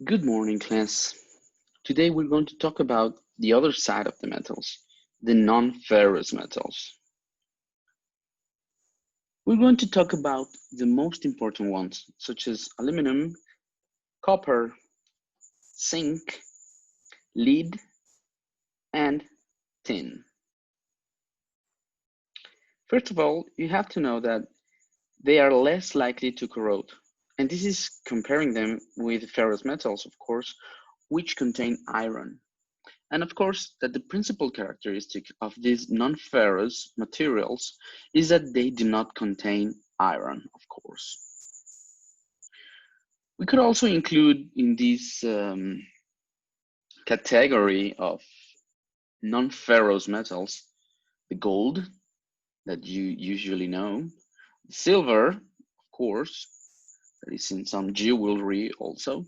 Good morning, class. Today we're going to talk about the other side of the metals, the non-ferrous metals. We're going to talk about the most important ones, such as aluminum, copper, zinc, lead, and tin. First of all, you have to know that they are less likely to corrode. And this is comparing them with ferrous metals, of course, which contain iron. And of course, that the principal characteristic of these non-ferrous materials is that they do not contain iron, of course. We could also include in this category of non-ferrous metals the gold that you usually know, silver, of course, that is in some jewelry also,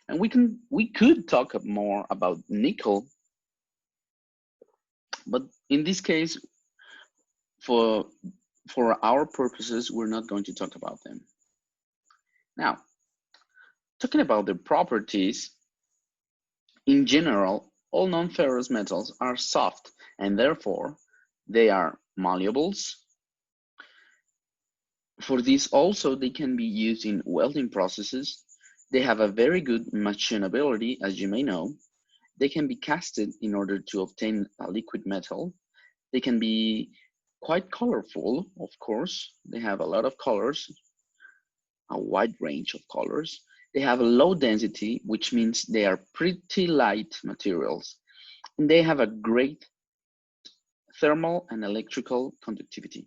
and we could talk more about nickel, but in this case, for our purposes, we're not going to talk about them. Now, talking about the properties, in general, all non-ferrous metals are soft and therefore they are malleables. For this also, they can be used in welding processes. They have a very good machinability, as you may know. They can be casted in order to obtain a liquid metal. They can be quite colorful, of course. They have a lot of colors, a wide range of colors. They have a low density, which means they are pretty light materials. And they have a great thermal and electrical conductivity.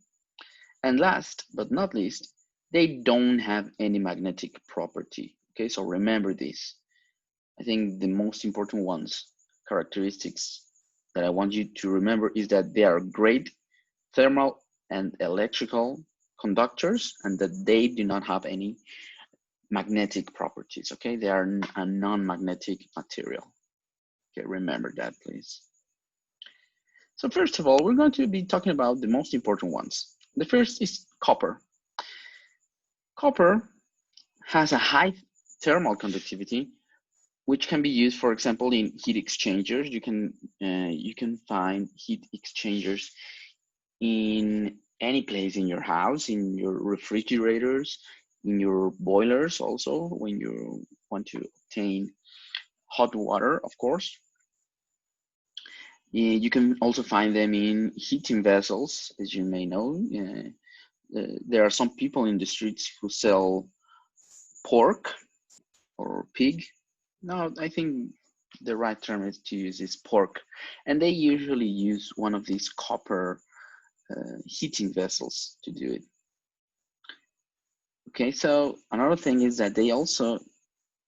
And last but not least, they don't have any magnetic property. Okay, so remember this. I think the most important characteristics that I want you to remember is that they are great thermal and electrical conductors and that they do not have any magnetic properties. Okay, they are a non-magnetic material. Okay, remember that, please. So first of all, we're going to be talking about the most important ones. The first is copper. Copper has a high thermal conductivity, which can be used, for example, in heat exchangers. You can find heat exchangers in any place in your house, in your refrigerators, in your boilers also, when you want to obtain hot water, of course. You can also find them in heating vessels, as you may know. There are some people in the streets who sell pork or pig. No, I think the right term is to use is pork. And they usually use one of these copper heating vessels to do it. Okay, so another thing is that they also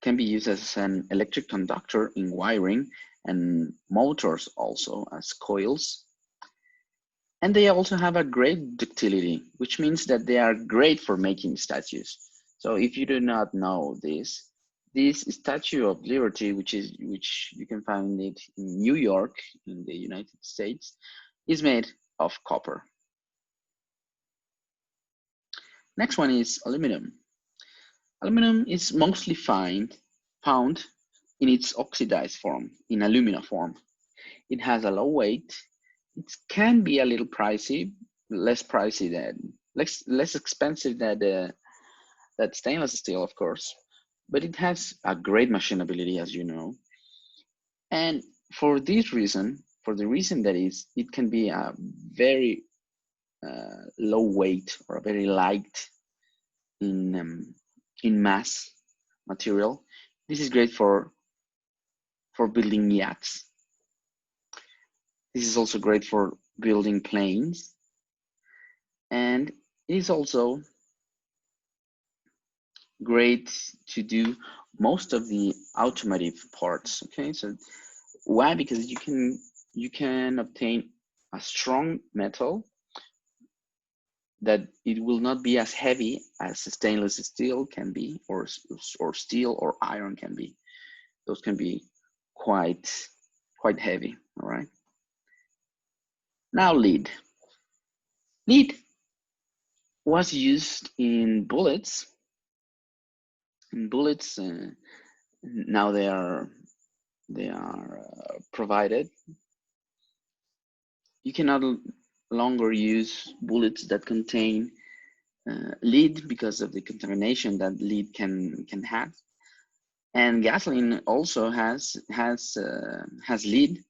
can be used as an electric conductor in wiring and motors also as coils. And they also have a great ductility, which means that they are great for making statues. So if you do not know this Statue of Liberty, which you can find it in New York in the United States, is made of copper. Next one is aluminum. Aluminum is mostly found in its oxidized form, in alumina form. It has a low weight. It can be a little pricey, less expensive than that stainless steel, of course, but it has a great machinability, as you know. And for the reason that is, it can be a very low weight or a very light in mass material. This is great for building yachts. This is also great for building planes. And it is also great to do most of the automotive parts. Okay, so why? Because you can obtain a strong metal that it will not be as heavy as stainless steel can be, or steel or iron can be. Those can be quite heavy. All right. Now lead. Lead was used in bullets. Now they are provided. You cannot longer use bullets that contain lead because of the contamination that lead can have. And gasoline also has lead,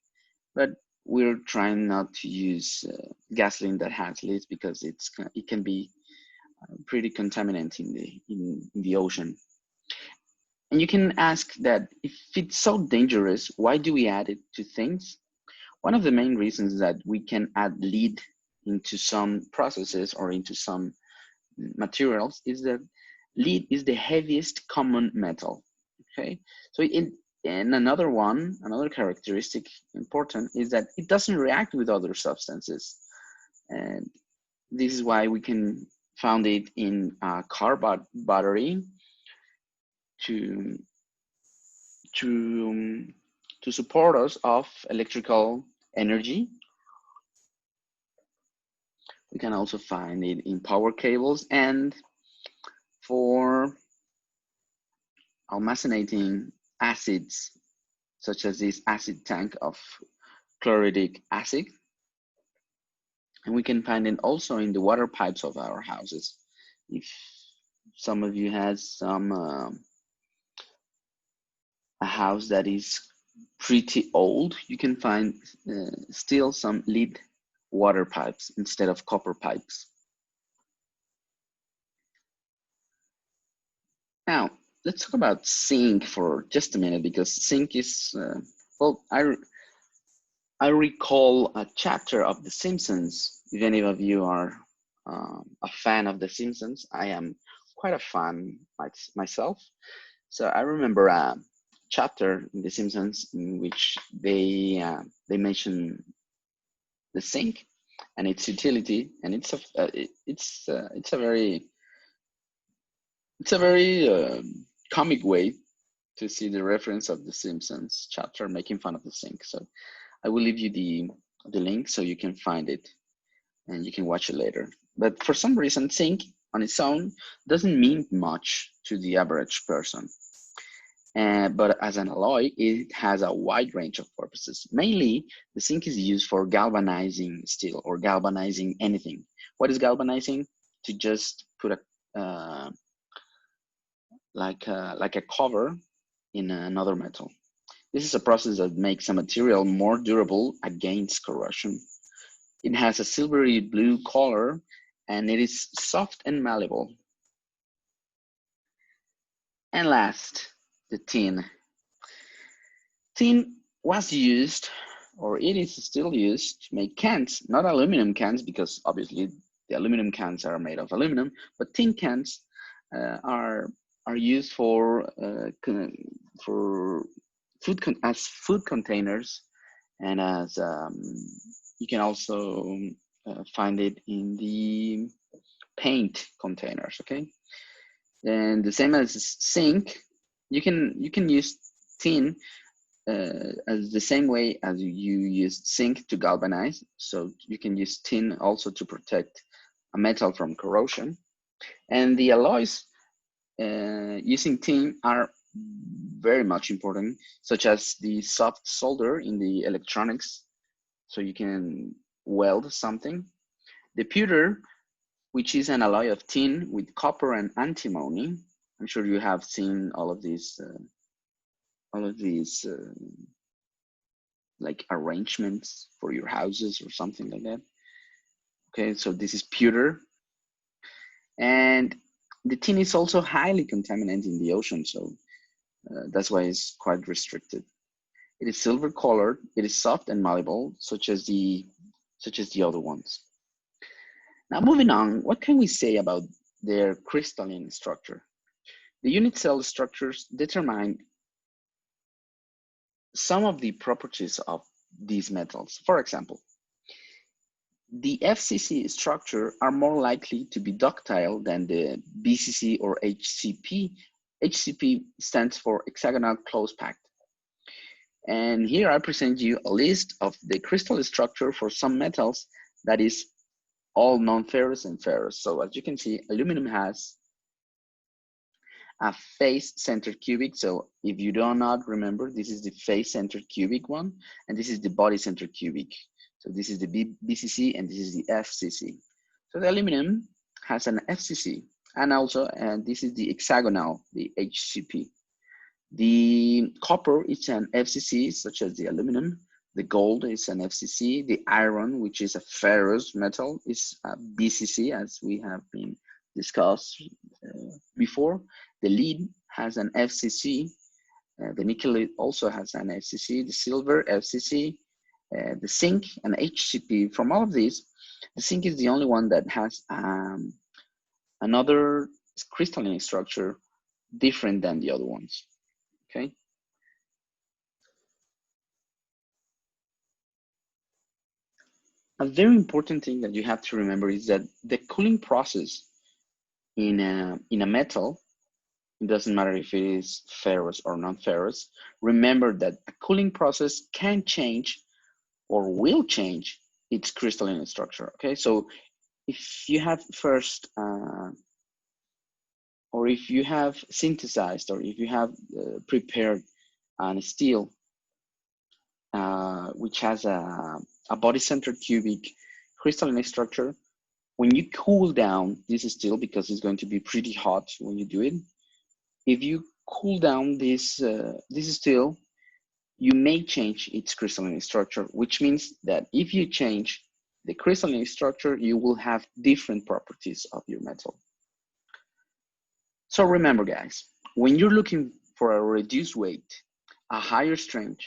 but we're trying not to use gasoline that has lead because it can be pretty contaminant in the ocean. And you can ask that if it's so dangerous, why do we add it to things? One of the main reasons that we can add lead into some processes or into some materials is that lead is the heaviest common metal. Okay, so and another characteristic important is that it doesn't react with other substances, and this is why we can find it in a car battery to to to support us of electrical energy. We can also find it in power cables and for almacenating acids, such as this acid tank of chlorhydric acid. And we can find it also in the water pipes of our houses. If some of you has a house that is pretty old, you can find still some lead water pipes instead of copper pipes. Now, let's talk about zinc for just a minute, because zinc is, well, I recall a chapter of The Simpsons. If any of you are a fan of The Simpsons, I am quite a fan myself. So I remember a chapter in The Simpsons in which they mention the zinc and its utility, and it's a very comic way to see the reference of The Simpsons chapter making fun of the zinc. So I will leave you the link so you can find it and you can watch it later. But for some reason, zinc on its own doesn't mean much to the average person. But as an alloy, it has a wide range of purposes. Mainly, the zinc is used for galvanizing steel or galvanizing anything. What is galvanizing? To just put a like a cover in another metal. This is a process that makes a material more durable against corrosion. It has a silvery blue color and it is soft and malleable. And last, the tin. Tin was used, or it is still used, to make cans, not aluminum cans, because obviously the aluminum cans are made of aluminum, but tin cans are used for food containers, and as you can also find it in the paint containers. Okay, and the same as zinc, you can use tin as the same way as you use zinc to galvanize. So you can use tin also to protect a metal from corrosion. And the alloys using tin are very much important, such as the soft solder in the electronics, so you can weld something. The pewter, which is an alloy of tin with copper and antimony. I'm sure you have seen all of these like arrangements for your houses or something like that. Okay, so this is pewter. And the tin is also highly contaminated in the ocean, so that's why it's quite restricted. It is silver colored, it is soft and malleable, such as the other ones. Now moving on, what can we say about their crystalline structure? The unit cell structures determine some of the properties of these metals. For example, the FCC structure are more likely to be ductile than the BCC or HCP. HCP stands for hexagonal close packed. And here I present you a list of the crystal structure for some metals that is all non-ferrous and ferrous. So as you can see, aluminum has a face-centered cubic. So if you do not remember, this is the face-centered cubic one, and this is the body-centered cubic. So this is the BCC and this is the FCC. So the aluminum has an FCC, and also, and this is the hexagonal, the HCP. The copper is an FCC, such as the aluminum. The gold is an FCC. The iron, which is a ferrous metal, is a BCC, as we have been discussed before. The lead has an FCC. The nickel also has an FCC. The silver, FCC. The zinc, an HCP. From all of these, the zinc is the only one that has another crystalline structure different than the other ones. Okay. A very important thing that you have to remember is that the cooling process in a metal, it doesn't matter if it is ferrous or non-ferrous, remember that a cooling process can change or will change its crystalline structure. Okay, so if you have first, or if you have synthesized, or if you have prepared a steel which has a body-centered cubic crystalline structure, when you cool down this steel, because it's going to be pretty hot when you do it, if you cool down this steel, you may change its crystalline structure, which means that if you change the crystalline structure, you will have different properties of your metal. So remember, guys, when you're looking for a reduced weight, a higher strength,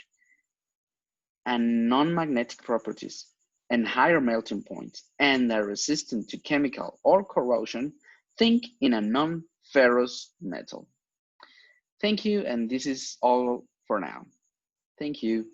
and non-magnetic properties, and higher melting points, and are resistant to chemical or corrosion, think in a non-ferrous metal. Thank you, and this is all for now. Thank you.